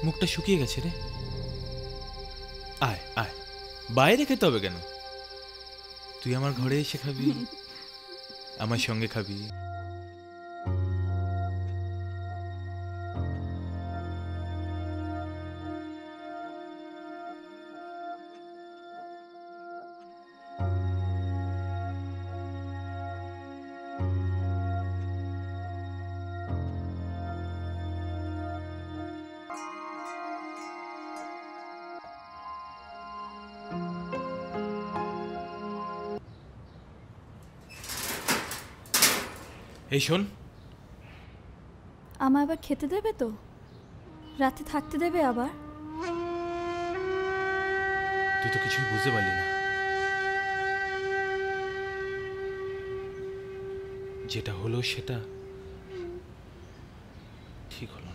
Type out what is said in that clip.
মুখটা শুকিয়ে গেছে রে। আয় আয়, বাইরে খেতে হবে কেন? তুই আমার ঘরে এসে খাবি, আমার সঙ্গে খাবি। এই শোন, আমায় আবার খেতে দেবে তো? রাতে থাকতে দেবে আবার? তুই তো কিছুই বুঝতে পারলি না। যেটা হলো সেটা ঠিক হলো না।